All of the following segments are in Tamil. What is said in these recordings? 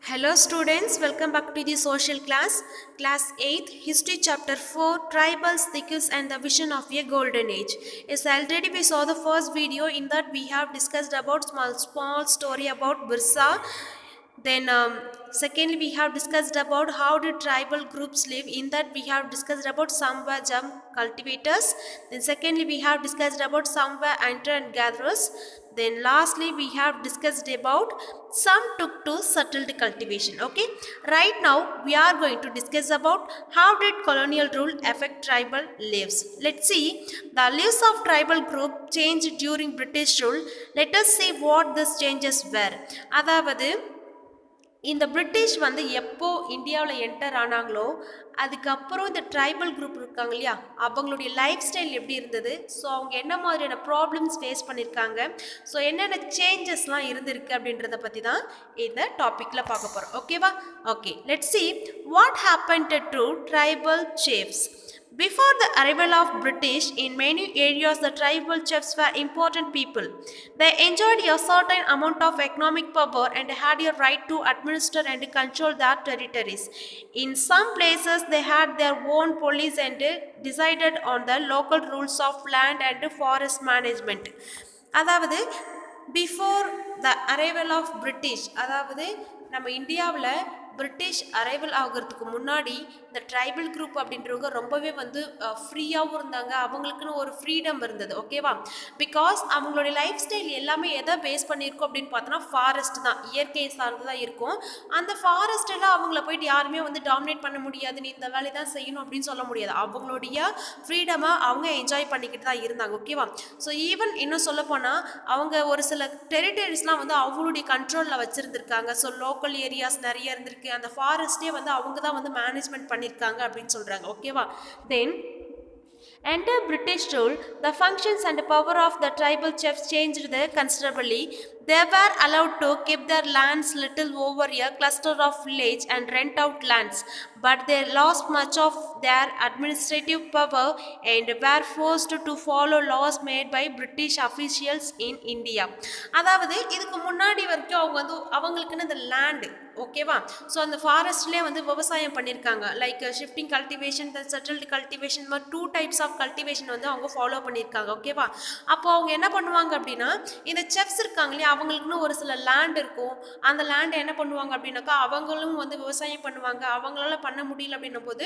Hello students, welcome back to the social class 8, history chapter 4, tribals, Dikus and the vision of a golden age. Yes, already we saw the first video. In that we have discussed about small story about Birsa. Then secondly we have discussed about how the tribal groups live. In that we have discussed about Samva jam cultivators. Then secondly we have discussed about Samva hunter and gatherers. Then lastly we have discussed about some took to settled cultivation. Okay, right now we are going to discuss about how did colonial rule affect tribal lives. Let's see the lives of tribal group changed during British rule. Let us see what these changes were. அதாவது இந்த பிரிட்டிஷ் வந்து எப்போ இந்தியாவில் என்டர் ஆனாங்களோ அதுக்கப்புறம் இந்த ட்ரைபல் குரூப் இருக்காங்க இல்லையா, அவங்களுடைய லைஃப் ஸ்டைல் எப்படி இருந்தது, ஸோ அவங்க என்ன மாதிரியான ப்ராப்ளம்ஸ் ஃபேஸ் பண்ணியிருக்காங்க, ஸோ என்னென்ன சேஞ்சஸ்லாம் இருந்திருக்கு அப்படின்றத பற்றி தான் இந்த டாப்பிக்கில் பார்க்க போகிறோம். ஓகேவா? Okay, let's see what happened to tribal chiefs. Before the arrival of British, in many areas the tribal chiefs were important people. They enjoyed a certain amount of economic power and had a right to administer and control their territories. In some places they had their own police and decided on the local rules of land and forest management. அதாவது before the arrival of British, அதாவது நம்ம இந்தியாவில் பிரிட்டிஷ் அரைவல் ஆகிறதுக்கு முன்னாடி இந்த ட்ரைபல் குரூப் அப்படின்றவங்க ரொம்பவே வந்து ஃப்ரீயாகவும் இருந்தாங்க, அவங்களுக்குன்னு ஒரு ஃப்ரீடம் இருந்தது. ஓகேவா? பிகாஸ் அவங்களுடைய லைஃப் ஸ்டைல் எல்லாமே எதை பேஸ் பண்ணியிருக்கோம் அப்படின்னு பார்த்தோன்னா ஃபாரஸ்ட் தான், இயற்கை சார்ந்து தான் இருக்கும். அந்த ஃபாரஸ்ட்டெல்லாம் அவங்கள போயிட்டு யாருமே வந்து டாமினேட் பண்ண முடியாது, நீ இந்த வேலையை தான் செய்யணும் அப்படின்னு சொல்ல முடியாது. அவங்களுடைய ஃப்ரீடமாக அவங்க என்ஜாய் பண்ணிக்கிட்டு தான் இருந்தாங்க. ஓகேவா? ஸோ ஈவன் இன்னும் சொல்லப்போனால் அவங்க ஒரு சில டெரிட்டரிஸ்லாம் வந்து அவங்களுடைய கண்ட்ரோலில் வச்சுருந்துருக்காங்க. ஸோ லோக்கல் ஏரியாஸ் நிறைய இருந்திருக்கு, அந்த ஃபாரஸ்டே வந்து அவங்க தான் வந்து மேனேஜ்மெண்ட் பண்ணியிருக்காங்க அப்படின்னு சொல்கிறாங்க. ஓகேவா? தென் under British rule, the functions and power of the tribal chiefs changed considerably. They were allowed to keep their lands little over a cluster of village and rent out lands, but they lost much of their administrative power and were forced to follow laws made by British officials in India. அதாவது இதுக்கு முன்னாடி வரைக்கும் அவங்க வந்து அவங்களுக்குன்னு இந்த லேண்டு, ஓகேவா, ஸோ அந்த ஃபாரஸ்ட்லேயே வந்து விவசாயம் பண்ணியிருக்காங்க. லைக் ஷிஃப்டிங் கல்டிவேஷன், த செட்டில்டு கல்டிவேஷன், மாதிரி 2 டைப்ஸ் ஆஃப் கல்டிவேஷன் வந்து அவங்க ஃபாலோ பண்ணியிருக்காங்க. ஓகேவா? அப்போ அவங்க என்ன பண்ணுவாங்க அப்படின்னா, இந்த செஃப்ஸ் இருக்காங்க இல்லையா, அவங்களுக்குன்னு ஒரு சில லேண்ட் இருக்கும். அந்த லேண்டை என்ன பண்ணுவாங்க அப்படின்னாக்கா அவங்களும் வந்து விவசாயம் பண்ணுவாங்க. அவங்களால பண்ண முடியல அப்படின்னும் போது,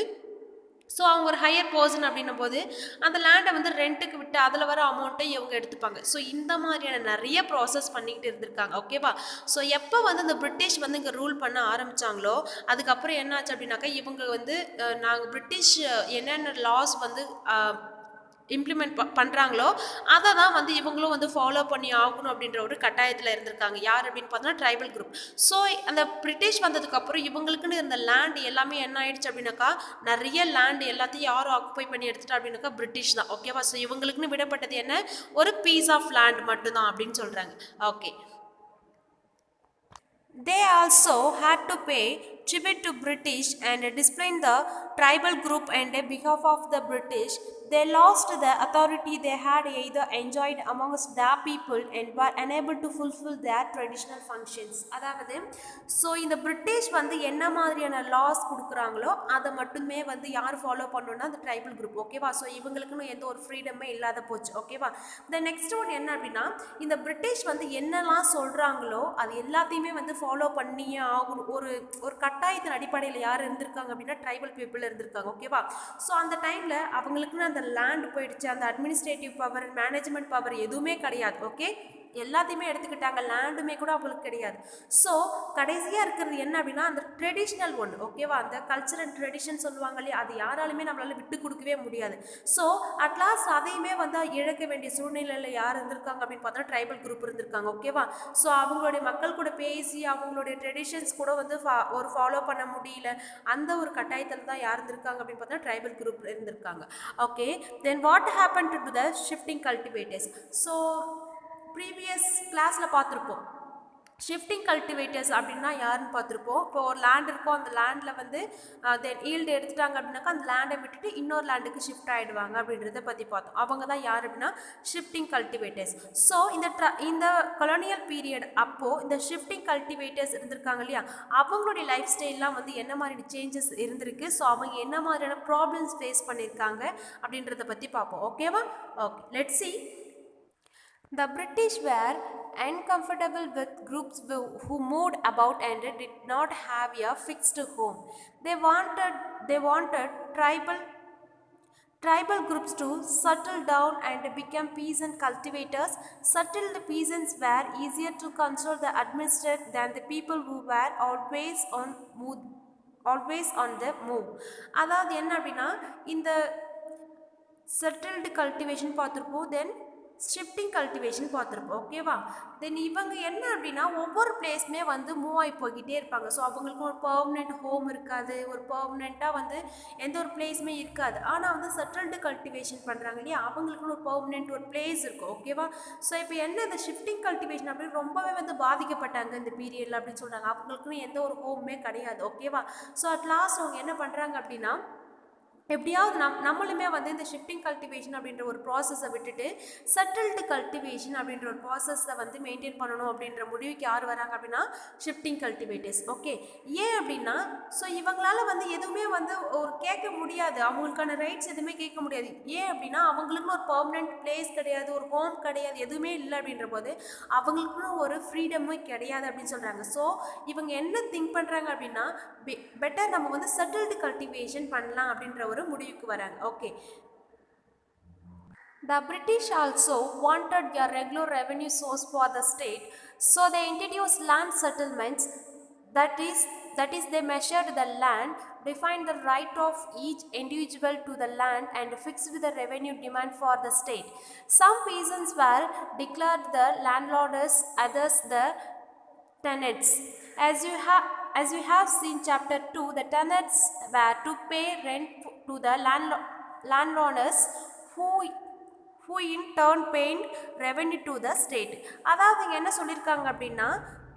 ஸோ அவங்க ஒரு ஹையர் பர்சன் அப்படின்னும் போது அந்த லேண்டை வந்து ரெண்ட்டுக்கு விட்டு அதில் வர அமௌண்ட்டை இவங்க எடுத்துப்பாங்க. ஸோ இந்த மாதிரியான நிறைய ப்ராசஸ் பண்ணிக்கிட்டு இருந்திருக்காங்க. ஓகேவா? ஸோ எப்போ வந்து இந்த பிரிட்டிஷ் வந்து இங்கே ரூல் பண்ண ஆரம்பித்தாங்களோ அதுக்கப்புறம் என்ன ஆச்சு அப்படின்னாக்கா, இவங்க வந்து நாங்கள் பிரிட்டிஷ் என்னென்ன லாஸ் வந்து இம்ப்ளிமெண்ட் பண்ணுறாங்களோ அதை தான் வந்து இவங்களும் வந்து ஃபாலோ பண்ணி ஆகணும் அப்படின்ற ஒரு கட்டாயத்தில் இருந்திருக்காங்க. யார் அப்படின்னு பார்த்தோன்னா ட்ரைபல் குரூப். ஸோ அந்த பிரிட்டிஷ் வந்ததுக்கப்புறம் இவங்களுக்குன்னு இருந்த லேண்ட் எல்லாமே என்ன ஆயிடுச்சு அப்படின்னாக்கா, நிறைய லேண்ட் எல்லாத்தையும் யாரும் ஆக்குப்பை பண்ணி எடுத்துட்டா அப்படின்னாக்கா பிரிட்டிஷ் தான். ஓகேவா? ஸோ இவங்களுக்குன்னு விடப்பட்டது என்ன, ஒரு பீஸ் ஆஃப் லேண்ட் மட்டும்தான் அப்படின்னு சொல்கிறாங்க. Okay, they also had to pay tribute to British and discipline the tribal group and on behalf of the British. They lost the authority they had either enjoyed amongst their people and were unable to fulfill their traditional functions. அதாவது ஸோ இந்த பிரிட்டிஷ் வந்து என்ன மாதிரியான லாஸ் கொடுக்குறாங்களோ அதை மட்டுமே வந்து யார் ஃபாலோ பண்ணணும்னா அந்த ட்ரைபல் குரூப். ஓகேவா? ஸோ இவங்களுக்குன்னு எந்த ஒரு ஃப்ரீடமே இல்லாத போச்சு. ஓகேவா? த நெக்ஸ்ட் ஒன் என்ன அப்படின்னா, இந்த பிரிட்டிஷ் வந்து என்னெல்லாம் சொல்கிறாங்களோ அது எல்லாத்தையுமே வந்து ஃபாலோ பண்ணியே ஆகணும். ஒரு கட்டாயத்தின் அடிப்படையில் யார் இருந்திருக்காங்க அப்படின்னா ட்ரைபல் பீப்புள் இருந்திருக்காங்க. ஓகேவா? ஸோ அந்த டைமில் அவங்களுக்குன்னு அந்த லேண்ட் போயிடுச்சு, அந்த அட்மினிஸ்ட்ரேட்டிவ் பவர், மேனேஜ்மெண்ட் பவர் எதுவுமே கிடையாது. ஓகே, எல்லாத்தையுமே எடுத்துக்கிட்டாங்க, லேண்டுமே கூட அவங்களுக்கு கிடையாது. ஸோ கடைசியாக இருக்கிறது என்ன அப்படின்னா அந்த ட்ரெடிஷ்னல் ஒன்று. ஓகேவா? அந்த கல்ச்சர் அண்ட் ட்ரெடிஷன் சொல்லுவாங்க இல்லையா, அது யாராலுமே நம்மளால விட்டு கொடுக்கவே முடியாது. ஸோ அட்லாஸ்ட் அதையுமே வந்து இழக்க வேண்டிய சூழ்நிலையில் யார் இருந்திருக்காங்க அப்படின்னு பார்த்தா ட்ரைபல் குரூப் இருந்திருக்காங்க. ஓகேவா? ஸோ அவங்களுடைய மக்கள் கூட பேசி அவங்களுடைய ட்ரெடிஷன்ஸ் கூட வந்து ஒரு ஃபாலோ பண்ண முடியல, அந்த ஒரு கட்டாயத்தில் தான் யார் இருந்திருக்காங்க அப்படின்னு பார்த்தா ட்ரைபல் குரூப் இருந்திருக்காங்க. Okay, then what happen to the shifting cultivators. So previous கிளாஸில் பார்த்துருப்போம், ஷிஃப்டிங் கல்டிவேட்டர்ஸ் அப்படின்னா யாருன்னு பார்த்துருப்போம். இப்போ ஒரு லேண்ட் இருக்கும், அந்த லேண்டில் வந்து தென் ஈல்டு எடுத்துட்டாங்க அப்படின்னாக்கா அந்த லேண்டை விட்டுட்டு இன்னொரு லேண்டுக்கு ஷிஃப்ட் ஆகிடுவாங்க அப்படின்றத பற்றி பார்த்தோம். அவங்க தான் யார் அப்படின்னா ஷிஃப்டிங் கல்டிவேட்டர்ஸ். ஸோ இந்த கொலோனியல் பீரியட் அப்போது இந்த ஷிஃப்டிங் கல்டிவேட்டர்ஸ் இருந்திருக்காங்க இல்லையா, அவங்களுடைய லைஃப் ஸ்டைல்லாம் வந்து என்ன மாதிரி சேஞ்சஸ் இருந்திருக்கு, ஸோ அவங்க என்ன மாதிரியான ப்ராப்ளம்ஸ் ஃபேஸ் பண்ணியிருக்காங்க அப்படின்றத பற்றி பார்ப்போம். ஓகேவா? Okay, let's see. The British were uncomfortable with groups who moved about and did not have a fixed home. They wanted tribal groups to settle down and become peasant cultivators. Settled peasants were easier to control and administrate than the people who were always on the move. அதாவது என்ன அப்படின்னா, இந்த செட்டில்டு கல்டிவேஷன் பார்த்துருப்போம், தென் ஷிஃப்டிங் கல்டிவேஷன் பார்த்துருப்போம். ஓகேவா? தென் இவங்க என்ன அப்படின்னா ஒவ்வொரு பிளேஸுமே வந்து மூவ் ஆகி போய்கிட்டே இருப்பாங்க. ஸோ அவங்களுக்கு ஒரு பர்மனெண்ட் ஹோம் இருக்காது, ஒரு பர்மனெண்ட்டாக வந்து எந்த ஒரு பிளேஸுமே இருக்காது. ஆனால் வந்து செட்டில்டு கல்டிவேஷன் பண்ணுறாங்க இல்லையா, அவங்களுக்குன்னு ஒரு பர்மனெண்ட் ஒரு பிளேஸ் இருக்கும். ஓகேவா? ஸோ இப்போ என்ன இந்த ஷிஃப்டிங் கல்டிவேஷன் அப்படின்னு ரொம்பவே வந்து பாதிக்கப்பட்டாங்க இந்த பீரியடில் அப்படின்னு சொல்கிறாங்க. அவங்களுக்குன்னு எந்த ஒரு ஹோமுமே கிடையாது. ஓகேவா? ஸோ அட் லாஸ்ட் அவங்க என்ன பண்ணுறாங்க அப்படின்னா, எப்படியாவது நம்மளுமே வந்து இந்த ஷிஃப்டிங் கல்டிவேஷன் அப்படின்ற ஒரு ப்ராசஸை விட்டுட்டு செட்டில்டு கல்டிவேஷன் அப்படின்ற ஒரு ப்ராசஸை வந்து மெயின்டைன் பண்ணணும் அப்படின்ற முடிவுக்கு யார் வராங்க அப்படின்னா ஷிஃப்டிங் கல்டிவேட்டர்ஸ். ஓகே, ஏன் அப்படின்னா ஸோ இவங்களால வந்து எதுவுமே வந்து ஒரு கேட்க முடியாது, அவங்களுக்கான ரைட்ஸ் எதுவுமே கேட்க முடியாது. ஏன் அப்படின்னா அவங்களுக்குன்னு ஒரு பர்மனெண்ட் பிளேஸ் கிடையாது, ஒரு ஹோம் கிடையாது, எதுவுமே இல்லை அப்படின்ற போது அவங்களுக்குன்னு ஒரு ஃப்ரீடமும் கிடையாது அப்படின்னு சொல்கிறாங்க. ஸோ இவங்க என்ன திங்க் பண்ணுறாங்க அப்படின்னா பெட்டர் நம்ம வந்து செட்டில்டு கல்டிவேஷன் பண்ணலாம் அப்படின்ற ஒரு முடிவுக்கு வராங்க. Okay, the British also wanted a regular revenue source for the state, so they introduced land settlements. That is they measured the land, defined the right of each individual to the land and fixed the revenue demand for the state. Some peasants were declared the landlords, others the tenants. As you have seen chapter 2, the tenants were to pay rent to the landowners who in turn paid revenue to the state. அதாவது இங்கே என்ன சொல்லியிருக்காங்க அப்படின்னா,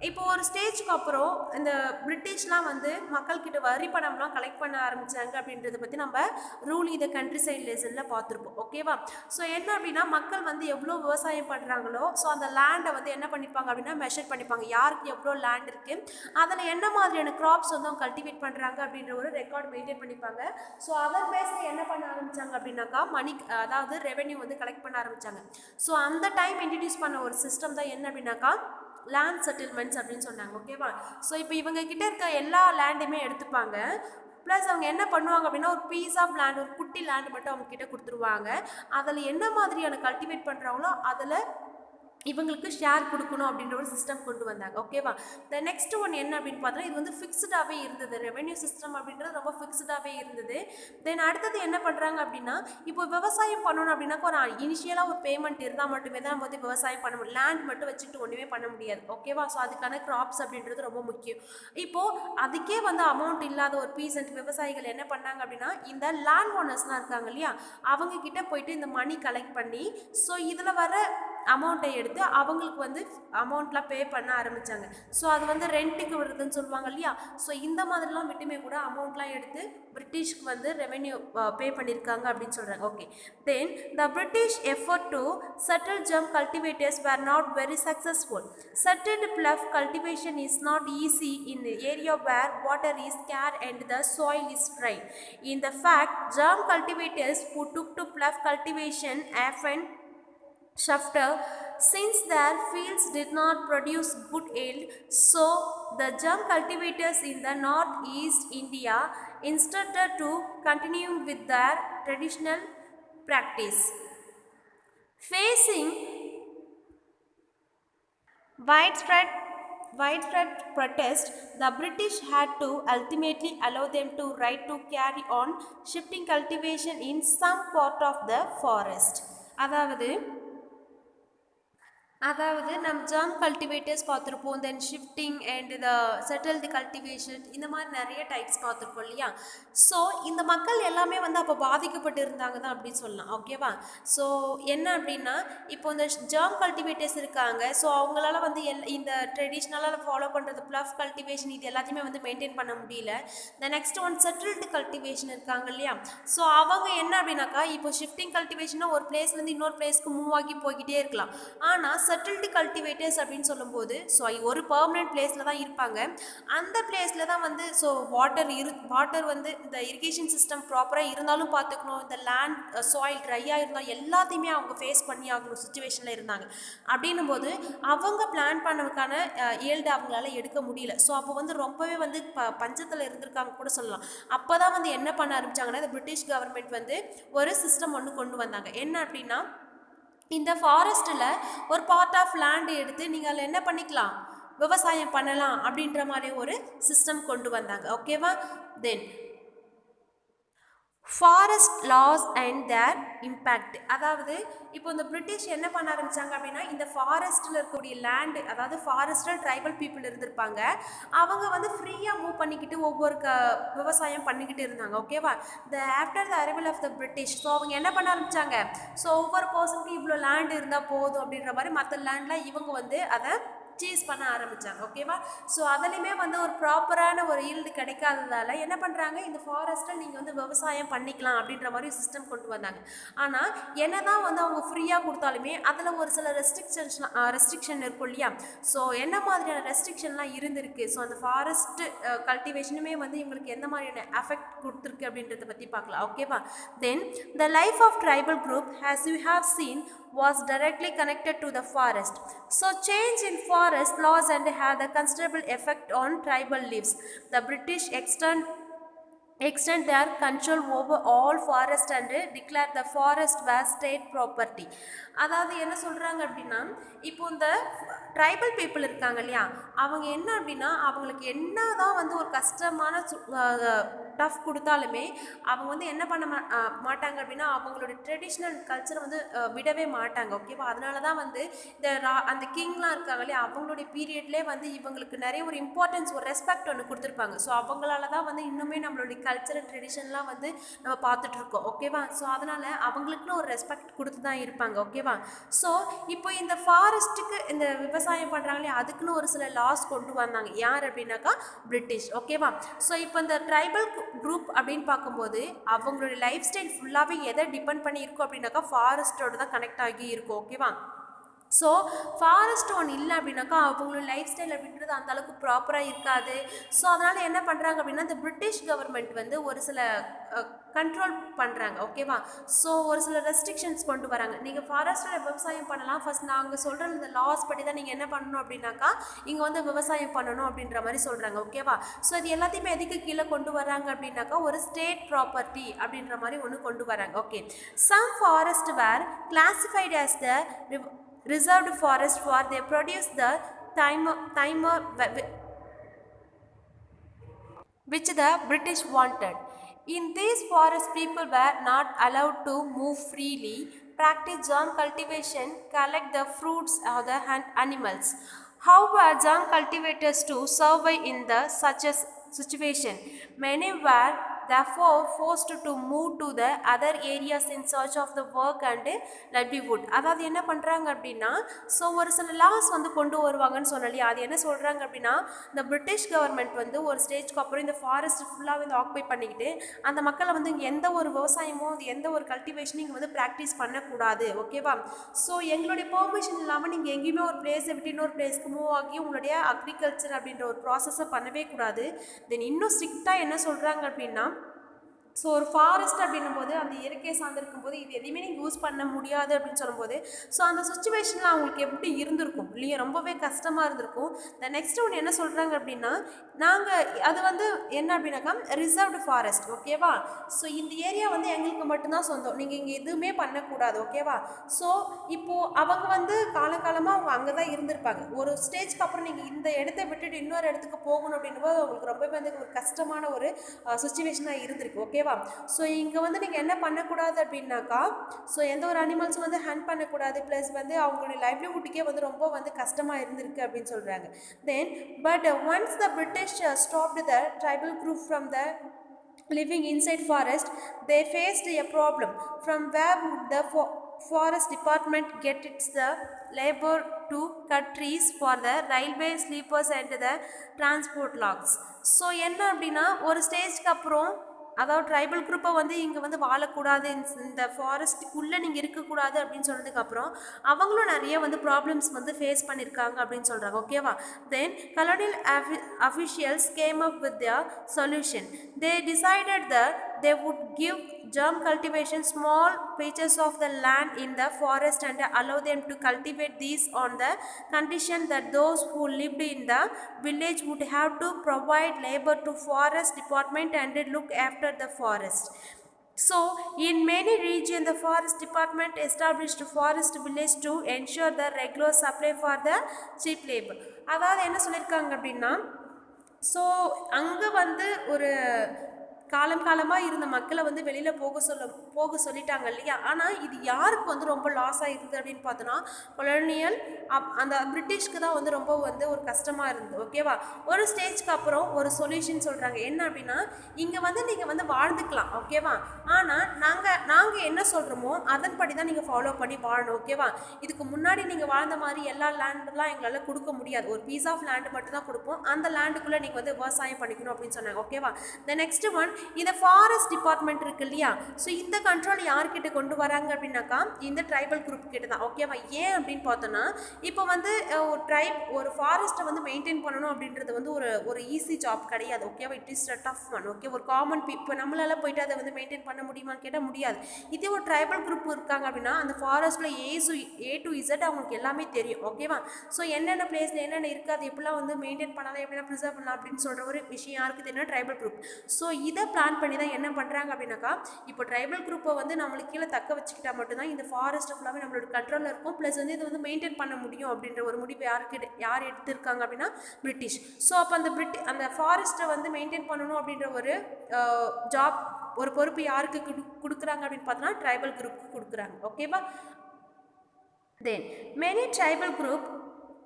இப்போ ஒரு ஸ்டேஜ்க்கு அப்புறம் இந்த பிரிட்டிஷ்லாம் வந்து மக்கள்கிட்ட வரி பணம்லாம் கலெக்ட் பண்ண ஆரம்பித்தாங்க அப்படின்றத பற்றி நம்ம ரூல் இந்த கண்ட்ரி சைட் லெசனில் பார்த்துருப்போம். ஓகேவா? ஸோ என்ன அப்படின்னா மக்கள் வந்து எவ்வளோ விவசாயம் பண்ணுறாங்களோ ஸோ அந்த லேண்டை வந்து என்ன பண்ணிப்பாங்க அப்படின்னா மெஷர் பண்ணிப்பாங்க, யாருக்கு எவ்வளோ லேண்ட் இருக்குது, அதில் என்ன மாதிரியான கிராப்ஸ் வந்து அவங்க கல்டிவேட் பண்ணுறாங்க அப்படின்ற ஒரு ரெக்கார்ட் மெயின்டைன் பண்ணிப்பாங்க. ஸோ அதன் பேஸில் என்ன பண்ண ஆரம்பித்தாங்க அப்படின்னாக்கா அதாவது ரெவென்யூ வந்து கலெக்ட் பண்ண ஆரம்பித்தாங்க. ஸோ அந்த டைம் இன்ட்ரடியூஸ் பண்ண ஒரு சிஸ்டம் தான் என்ன அப்படின்னாக்கா லேண்ட் செட்டில்மெண்ட்ஸ் அப்படின்னு சொன்னாங்க. ஓகேவா? ஸோ இப்போ இவங்க கிட்ட இருக்க எல்லா லேண்டுமே எடுத்துப்பாங்க, ப்ளஸ் அவங்க என்ன பண்ணுவாங்க அப்படின்னா ஒரு பீஸ் ஆஃப் லேண்ட், ஒரு குட்டி லேண்ட் மட்டும் அவங்க கிட்ட கொடுத்துருவாங்க. அதில் என்ன மாதிரியான கல்டிவேட் பண்ணுறாங்களோ அதில் இவங்களுக்கு ஷேர் கொடுக்கணும் அப்படின்ற ஒரு சிஸ்டம் கொண்டு வந்தாங்க. ஓகேவா? த நெக்ஸ்ட் ஒன் என்ன அப்படின்னு பார்த்தா இது வந்து ஃபிக்ஸ்டாகவே இருந்தது, ரெவென்யூ சிஸ்டம் அப்படின்றது ரொம்ப ஃபிக்ஸ்டாகவே இருந்தது. தென் அடுத்தது என்ன பண்ணுறாங்க அப்படின்னா, இப்போ விவசாயம் பண்ணணும் அப்படின்னா ஒரு இனிஷியலாக ஒரு பேமெண்ட் இருந்தால் மட்டுமே தான் நம்ம வந்து விவசாயம் பண்ண முடியும், லேண்ட் மட்டும் வச்சுட்டு ஒன்றுமே பண்ண முடியாது. ஓகேவா? ஸோ அதுக்கான கிராப்ஸ் அப்படின்றது ரொம்ப முக்கியம். இப்போது அதுக்கே வந்து அமௌண்ட் இல்லாத ஒரு பீசன்ட் விவசாயிகள் என்ன பண்ணாங்க அப்படின்னா இந்த லேண்ட் ஓனர்ஸ்லாம் இருக்காங்க இல்லையா, அவங்க கிட்ட போயிட்டு இந்த மணி கலெக்ட் பண்ணி ஸோ இதில் வர அமௌண்ட்டை எடுத்து அவங்களுக்கு வந்து அமௌண்ட்லாம் பே பண்ண ஆரம்பித்தாங்க. ஸோ அது வந்து ரெண்ட்டுக்கு வருதுன்னு சொல்லுவாங்க இல்லையா, ஸோ இந்த மாதிரிலாம் விட்டுமே கூட அமௌண்ட்லாம் எடுத்து பிரிட்டிஷ்க்கு வந்து ரெவென்யூ பே பண்ணியிருக்காங்க அப்படின்னு சொல்கிறாங்க. Okay, then the British effort to settle germ cultivators were not very successful. Settled bluff cultivation is not easy in the area where water is scarce and the soil is dry. In the fact, germ cultivators who took to bluff cultivation often shafter since their fields did not produce good yield. So the germ cultivators in the northeast India instead to continue with their traditional practice. Facing widespread protest, the British had to ultimately allow them to right to carry on shifting cultivation in some part of the forest. அதாவது அதாவது நம்ம ஜாம் கல்டிவேட்டர்ஸ் பார்த்துருப்போம், then shifting and the settled cultivation, இந்த மாதிரி நிறைய டைப்ஸ் பார்த்துருப்போம் இல்லையா. ஸோ இந்த மக்கள் எல்லாமே வந்து அப்போ பாதிக்கப்பட்டு இருந்தாங்க தான் அப்படின்னு சொல்லலாம். ஓகேவா. ஸோ என்ன அப்படின்னா, இப்போ இந்த ஜாம் கல்டிவேட்டர்ஸ் இருக்காங்க. ஸோ அவங்களால வந்து இந்த ட்ரெடிஷ்னலாக ஃபாலோ பண்ணுறது ப்ளஃப் கல்டிவேஷன் இது எல்லாத்தையுமே வந்து மெயின்டைன் பண்ண முடியல. The next one settled cultivation இருக்காங்க இல்லையா. ஸோ அவங்க என்ன அப்படின்னாக்கா, இப்போ ஷிஃப்டிங் கல்டிவேஷனாக ஒரு பிளேஸ்லேருந்து இன்னொரு பிளேஸ்க்கு மூவ் ஆகி போய்கிட்டே இருக்கலாம். ஆனால் செட்டில்டு கல்டிவேட்டர்ஸ் அப்படின்னு சொல்லும்போது ஸோ ஒரு பர்மனெண்ட் பிளேஸில் தான் இருப்பாங்க. அந்த பிளேஸில் தான் வந்து ஸோ வாட்டர் வந்து இந்த இரிகேஷன் சிஸ்டம் ப்ராப்பராக இருந்தாலும் பார்த்துக்கணும், இந்த லேண்ட் சாயில் ட்ரையாக இருந்தால் எல்லாத்தையுமே அவங்க ஃபேஸ் பண்ணி ஆகணும் சுச்சுவேஷனில் இருந்தாங்க. அப்படின்னும் போது அவங்க பிளான் பண்ணதுக்கான ஈல்டு அவங்களால எடுக்க முடியல. ஸோ அப்போ வந்து ரொம்பவே வந்து பஞ்சத்தில் இருந்திருக்காங்க கூட சொல்லலாம். அப்போ தான் வந்து என்ன பண்ண ஆரம்பிச்சாங்கன்னா, இந்த பிரிட்டிஷ் கவர்மெண்ட் வந்து ஒரு சிஸ்டம் ஒன்று கொண்டு வந்தாங்க. என்ன அப்படின்னா, இந்த ஃபாரஸ்ட்டில் ஒரு பார்ட் ஆஃப் லேண்டு எடுத்து நீங்கள் அதில் என்ன பண்ணிக்கலாம், விவசாயம் பண்ணலாம் அப்படின்ற மாதிரி ஒரு சிஸ்டம் கொண்டு வந்தாங்க. ஓகேவா. Then forest loss and their impact. அதாவது இப்போ இந்த பிரிட்டிஷ் என்ன பண்ண ஆரம்பித்தாங்க அப்படின்னா, இந்த ஃபாரஸ்ட்டில் இருக்கக்கூடிய லேண்டு, அதாவது ஃபாரஸ்டல் ட்ரைபல் பீப்புள் இருந்திருப்பாங்க, அவங்க வந்து ஃப்ரீயாக மூவ் பண்ணிக்கிட்டு ஒவ்வொரு விவசாயம் பண்ணிக்கிட்டு இருந்தாங்க. ஓகேவா. After the arrival of the British, so அவங்க என்ன பண்ண ஆரம்பித்தாங்க, ஸோ ஒவ்வொரு பர்சனுக்கு இவ்வளோ லேண்டு இருந்தால் போதும் அப்படின்ற மாதிரி மற்ற லேண்டில் இவங்க வந்து அதை சீஸ் பண்ண ஆரம்பித்தாங்க. ஓகேவா. ஸோ அதுலேயுமே வந்து ஒரு ப்ராப்பரான ஒரு ஈல்டு கிடைக்காததால் என்ன பண்ணுறாங்க, இந்த ஃபாரஸ்ட்டில் நீங்கள் வந்து விவசாயம் பண்ணிக்கலாம் அப்படின்ற மாதிரி சிஸ்டம் கொண்டு வந்தாங்க. ஆனால் என்ன தான் வந்து அவங்க ஃப்ரீயாக கொடுத்தாலுமே அதில் ஒரு சில ரெஸ்ட்ரிக்ஷன் இருக்கும் இல்லையா. ஸோ என்ன மாதிரியான ரெஸ்ட்ரிக்ஷன்லாம் இருந்திருக்கு, ஸோ அந்த ஃபாரஸ்ட் கல்டிவேஷனுமே வந்து இவங்களுக்கு எந்த மாதிரியான எஃபெக்ட் கொடுத்துருக்கு அப்படின்றத பற்றி பார்க்கலாம். ஓகேவா. Then the life of tribal group as you have seen was directly connected to the forest. So change in forest laws and had a considerable effect on tribal lives. The British extend their control over all forest and declare the forest was state property. அதாவது என்ன சொல்கிறாங்க அப்படின்னா, இப்போ இந்த ட்ரைபல் பீப்புள் இருக்காங்க இல்லையா, அவங்க என்ன அப்படின்னா, அவங்களுக்கு என்ன தான் வந்து ஒரு கஷ்டமான டஃப் கொடுத்தாலுமே அவங்க வந்து என்ன பண்ண மாட்டாங்க அப்படின்னா, அவங்களோட ட்ரெடிஷ்னல் கல்ச்சரை வந்து விடவே மாட்டாங்க. ஓகேவா. அதனால தான் வந்து அந்த கிங்லாம் இருக்காங்க இல்லையா, அவங்களுடைய பீரியட்லேயே வந்து இவங்களுக்கு நிறைய ஒரு இம்பார்ட்டன்ஸ், ஒரு ரெஸ்பெக்ட் ஒன்று கொடுத்துருப்பாங்க. ஸோ அவங்களால தான் வந்து இன்னுமே நம்மளுடைய கல்ச்சர் அண்ட் ட்ரெடிஷன்லாம் வந்து நம்ம பார்த்துட்ருக்கோம். ஓகேவா. ஸோ அதனால் அவங்களுக்குன்னு ஒரு ரெஸ்பெக்ட் கொடுத்து தான் இருப்பாங்க. ஓகேவா. ஸோ இப்போ இந்த ஃபாரஸ்ட்டுக்கு இந்த விவசாயம் பண்ணுறாங்களே அதுக்குன்னு ஒரு சில லாஸ் கொண்டு வந்தாங்க. யார் அப்படின்னாக்கா, பிரிட்டிஷ். ஓகேவா. ஸோ இப்போ இந்த ட்ரைபல் குரூப் அப்படின்னு பார்க்கும்போது அவங்களுடைய லைஃப் ஸ்டைல் ஃபுல்லாகவே எதை டிபெண்ட் பண்ணி இருக்கும் அப்படின்னாக்கா, ஃபாரஸ்ட்டோட தான் கனெக்ட் ஆகி இருக்கும். ஓகேவா. ஸோ ஃபாரஸ்ட் ஒன்று இல்லை அப்படின்னாக்கா அவங்களோட லைஃப் ஸ்டைல் அப்படின்றது அந்தளவுக்கு ப்ராப்பராக இருக்காது. ஸோ அதனால் என்ன பண்ணுறாங்க அப்படின்னா, இந்த பிரிட்டிஷ் கவர்மெண்ட் வந்து ஒரு சில கண்ட்ரோல் பண்ணுறாங்க. ஓகேவா. ஸோ ஒரு சில ரெஸ்ட்ரிக்ஷன்ஸ் கொண்டு வராங்க. நீங்கள் ஃபாரஸ்ட்டில் விவசாயம் பண்ணலாம், ஃபஸ்ட் நாங்கள் சொல்கிற இந்த லாஸ் படி தான் நீங்கள் என்ன பண்ணணும் அப்படின்னாக்கா இங்கே வந்து விவசாயம் பண்ணணும் அப்படின்ற மாதிரி சொல்கிறாங்க. ஓகேவா. ஸோ இது எல்லாத்தையுமே எதுக்கு கீழே கொண்டு வராங்க அப்படின்னாக்கா, ஒரு ஸ்டேட் ப்ராப்பர்ட்டி அப்படின்ற மாதிரி ஒன்று கொண்டு வராங்க. Okay. Some forest were classified as the reserved forest for they produce the timer which the British wanted. In these forests, people were not allowed to move freely, practice germ cultivation, collect the fruits of the animals. How were germ cultivators to survive in the such a situation? Many were therefore forced to move to the other areas in search of the work and livelihood. அதாவது என்ன பண்ணுறாங்க அப்படின்னா, ஸோ ஒரு சில லாஸ் வந்து கொண்டு வருவாங்கன்னு சொன்னாலே, அது என்ன சொல்கிறாங்க அப்படின்னா, இந்த பிரிட்டிஷ் கவர்மெண்ட் வந்து ஒரு ஸ்டேஜ்க்கு அப்புறம் இந்த ஃபாரஸ்ட் ஃபுல்லாக வந்து ஆக்குபை பண்ணிக்கிட்டு அந்த மக்களை வந்து இங்கே எந்த ஒரு விவசாயமோ எந்த ஒரு கல்டிவேஷனும் இங்கே வந்து ப்ராக்டிஸ் பண்ணக்கூடாது. ஓகேவா. ஸோ எங்களுடைய பெர்மிஷன் இல்லாமல் நீங்கள் எங்கேயுமே ஒரு பிளேஸை விட்டு இன்னொரு பிளேஸ்க்கு மூவ் ஆகி உங்களுடைய அக்ரிகல்ச்சர் அப்படின்ற ஒரு ப்ராசஸை பண்ணவே கூடாது. தென் இன்னும் ஸ்ட்ரிக்டாக என்ன சொல்கிறாங்க அப்படின்னா, ஸோ ஒரு ஃபாரஸ்ட் அப்படின்னும் போது அந்த இயற்கை சார்ந்திருக்கும் போது இது எதையுமே நீங்கள் யூஸ் பண்ண முடியாது அப்படின்னு சொல்லும்போது, ஸோ அந்த சுச்சுவேஷனில் அவங்களுக்கு எப்படி இருந்திருக்கும் இல்லையா, ரொம்பவே கஷ்டமாக இருந்திருக்கும். த நெக்ஸ்ட் ஒன்று என்ன சொல்கிறாங்க அப்படின்னா, நாங்கள் அது வந்து என்ன அப்படின்னாக்கா ரிசர்வ்டு ஃபாரஸ்ட். ஓகேவா. ஸோ இந்த ஏரியா வந்து எங்களுக்கு மட்டும்தான் சொந்தம், நீங்கள் இங்கே எதுவுமே பண்ணக்கூடாது. ஓகேவா. ஸோ இப்போது அவங்க வந்து காலகாலமாக அவங்க அங்கே தான் இருந்திருப்பாங்க. ஒரு ஸ்டேஜ்க்கு அப்புறம் நீங்கள் இந்த இடத்த விட்டுட்டு இன்னொரு இடத்துக்கு போகணும் அப்படின்னும் போது அவங்களுக்கு ரொம்பவே வந்து ஒரு கஷ்டமான ஒரு சுச்சுவேஷனாக இருந்திருக்கு. ஓகேவா. ஓகேவா. ஸோ இங்கே வந்து நீங்கள் என்ன பண்ணக்கூடாது அப்படின்னாக்கா, ஸோ எந்த ஒரு அனிமல்ஸும் வந்து ஹண்ட் பண்ணக்கூடாது, ப்ளஸ் வந்து அவங்களுடைய லைவ்லிஹுட்டுக்கே வந்து ரொம்ப வந்து கஷ்டமாக இருந்திருக்கு அப்படின்னு சொல்கிறாங்க. Then but once the British stopped the tribal group from the living inside forest, they faced a problem. From where would the forest department get its the labor to cut trees for the railway sleepers and the transport logs? So என்ன அப்படின்னா, ஒரு ஸ்டேஜ்க்கு அப்புறம் அதாவது ட்ரைபல் குரூப்பை வந்து இங்கே வந்து வாழக்கூடாது, இந்த ஃபாரஸ்ட்டுக்குள்ளே நீங்கள் இருக்கக்கூடாது அப்படின்னு சொன்னதுக்கப்புறம் அவங்களும் நிறைய வந்து ப்ராப்ளம்ஸ் வந்து ஃபேஸ் பண்ணியிருக்காங்க அப்படின்னு சொல்கிறாங்க. ஓகேவா. தென் colonial officials came up with their solution. They decided that they would give germ cultivation small patches of the land in the forest and allow them to cultivate these on the condition that those who lived in the village would have to provide labor to forest department and look after the forest. So, in many regions, the forest department established forest village to ensure the regular supply for the cheap labor. அதாவது என்ன சொல்லியிருக்காங்க அப்படின்னா, ஸோ அங்கே வந்து ஒரு காலமாக இருந்த மக்களை வந்து வெளியில் போக சொல்லிட்டாங்க இல்லையா. ஆனால் இது யாருக்கு வந்து ரொம்ப லாஸ் ஆகிருது அப்படின்னு பார்த்தோன்னா, கொலோனியல் அந்த பிரிட்டிஷ்க்கு தான் வந்து ரொம்ப வந்து ஒரு கஷ்டமாக இருந்தது. ஓகேவா. ஒரு ஸ்டேஜ்க்கு அப்புறம் ஒரு சொல்யூஷன் சொல்கிறாங்க. என்ன அப்படின்னா, இங்கே வந்து நீங்கள் வந்து வாழ்ந்துக்கலாம். ஓகேவா. ஆனால் நாங்கள் என்ன சொல்கிறோமோ அதன்படி தான் நீங்கள் ஃபாலோ பண்ணி வாழணும். ஓகேவா. இதுக்கு முன்னாடி நீங்கள் வாழ்ந்த மாதிரி எல்லா லேண்டெலாம் எங்களால் கொடுக்க முடியாது. ஒரு பீஸ் ஆஃப் லேண்டு மட்டும் தான் கொடுப்போம். அந்த லேண்டுக்குள்ளே நீங்கள் வந்து விவசாயம் பண்ணிக்கணும் அப்படின்னு சொன்னாங்க. ஓகேவா. த நெக்ஸ்ட் ஒன், இந்த ஃபாரஸ்ட் டிபார்ட்மெண்ட் இருக்கு இல்லையா. ஸோ இந்த கண்ட்ரோல் யார்கிட்ட கொண்டு வராங்க அப்படின்னாக்கா, இந்த ட்ரைபல் குரூப் கிட்ட தான். ஓகேவா. ஏன் அப்படின்னு பார்த்தோன்னா, இப்போ வந்து ஒரு ஃபாரஸ்ட்டை வந்து மெயின்டைன் பண்ணணும் அப்படின்றது வந்து ஒரு ஈஸி ஜாப் கிடையாது. ஓகேவா. It is tough one. Okay. ஒரு காமன் இப்போ நம்மளால போயிட்டு அதை வந்து மெயின்டைன் பண்ண முடியுமான்னு கேட்டால் முடியாது. இதே ஒரு ட்ரைபல் குரூப் இருக்காங்க அப்படின்னா, அந்த ஃபாரஸ்ட்டில் A to Z அவங்களுக்கு எல்லாமே தெரியும். ஓகேவா. ஸோ என்னென்ன பிளேஸில் என்னென்ன இருக்குது, அது எப்படிலாம் வந்து மெயின்டைன் பண்ணலாம், எப்படிலாம் ப்ரிசர்வ் பண்ணலாம் அப்படின்னு சொல்கிற ஒரு விஷயம் யாருக்கு தெரியும், ட்ரைபல் குரூப். ஸோ இதை பிளான் பண்ணி தான் என்ன பண்ணுறாங்க அப்படின்னாக்கா, இப்போ ட்ரைபல் குரூப்பை வந்து நம்மளுக்கு கீழே தக்க வச்சுக்கிட்டா மட்டும்தான் இந்த ஃபாரஸ்ட் ஃபுல்லாகவே நம்மளோட கண்ட்ரோலில் இருக்கும். ப்ளஸ் வந்து இது வந்து மெயின்டைன் பண்ண முடியும் அப்படின்ற ஒரு முடிவு யார் எடுத்திருக்காங்க அப்படின்னா, பிரிட்டிஷ். ஸோ அப்போ அந்த ஃபாரஸ்ட்டை வந்து மெயின்டைன் பண்ணணும் அப்படின்ற ஒரு ஜாப், ஒரு பொறுப்பு யாருக்கு கொடுக்குறாங்க அப்படின்னு பார்த்தோன்னா, ட்ரைபல் குரூப்புக்கு கொடுக்குறாங்க. ஓகேவா. Then many tribal group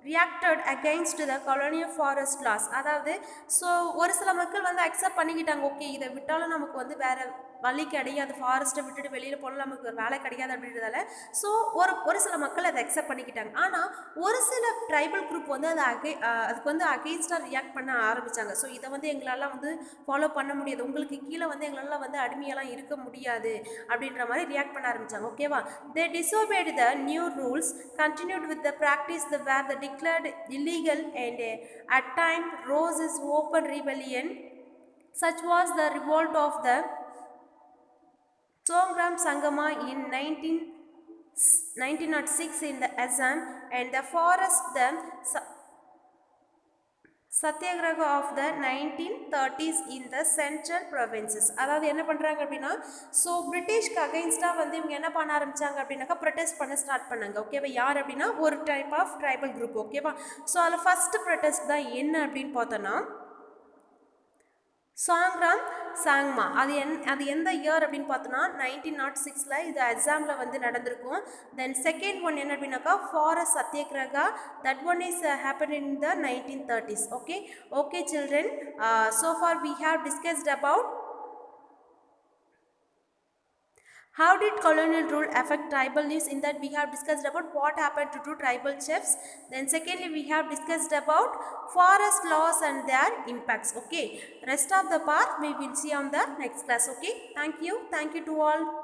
reacted against the colonial forest laws. அதாவது ஸோ ஒரு சில மக்கள் வந்து அக்செப்ட் பண்ணிக்கிட்டாங்க. ஓகே, இதை விட்டாலும் நமக்கு வந்து வேறு வழி கிடையாது, ஃபாரஸ்ட்டை விட்டுட்டு வெளியில் போனால் நமக்கு ஒரு வேலை கிடையாது அப்படின்றதால ஸோ ஒரு சில மக்கள் அதை அக்செப்ட் பண்ணிக்கிட்டாங்க. ஆனால் ஒரு சில ட்ரைபல் குரூப் வந்து அதுக்கு வந்து அகெயின்ஸ்டாக ரியாக்ட் பண்ண ஆரம்பித்தாங்க. ஸோ இதை வந்து எங்களால் வந்து ஃபாலோ பண்ண முடியாது, உங்களுக்கு கீழே வந்து எங்களால் வந்து அடிமையெல்லாம் இருக்க முடியாது அப்படின்ற மாதிரி ரியாக்ட் பண்ண ஆரம்பித்தாங்க. ஓகேவா. They disobeyed the new rules, continued with the practice where they declared illegal and at times rose as open rebellion. Such was the revolt of the Songram Sangama in 1906 in the Assam and the forest the Satyagraha of the 1930s in the central provinces. அதாவது என்ன பண்ணுறாங்க அப்படின்னா, ஸோ பிரிட்டிஷ்க்கு அகெயின்ஸ்டாக வந்து இவங்க என்ன பண்ண ஆரம்பித்தாங்க அப்படின்னாக்கா, ப்ரொட்டஸ்ட் பண்ண ஸ்டார்ட் பண்ணாங்க. ஓகேவா. யார் அப்படின்னா, ஒரு டைப் ஆஃப் ட்ரைபல் குரூப். ஓகேவா. ஸோ அதில் ஃபஸ்ட்டு ப்ரொட்டஸ்ட் தான் என்ன அப்படின்னு பார்த்தோன்னா, சாங்ராம் சாங்மா. அது எந்த இயர் அப்படின்னு பார்த்தோன்னா 1906 இது அஸ்ஸாமில் வந்து நடந்திருக்கும். தென் செகண்ட் ஒன் என்ன அப்படின்னாக்கா, forest Satyagraha. That one is happen in the 1930s. Okay children. So far we have discussed about how did colonial rule affect tribal lives. In that we have discussed about what happened to tribal chiefs. Then secondly we have discussed about forest laws and their impacts. Okay, rest of the part we will see on the next class. Okay, thank you to all.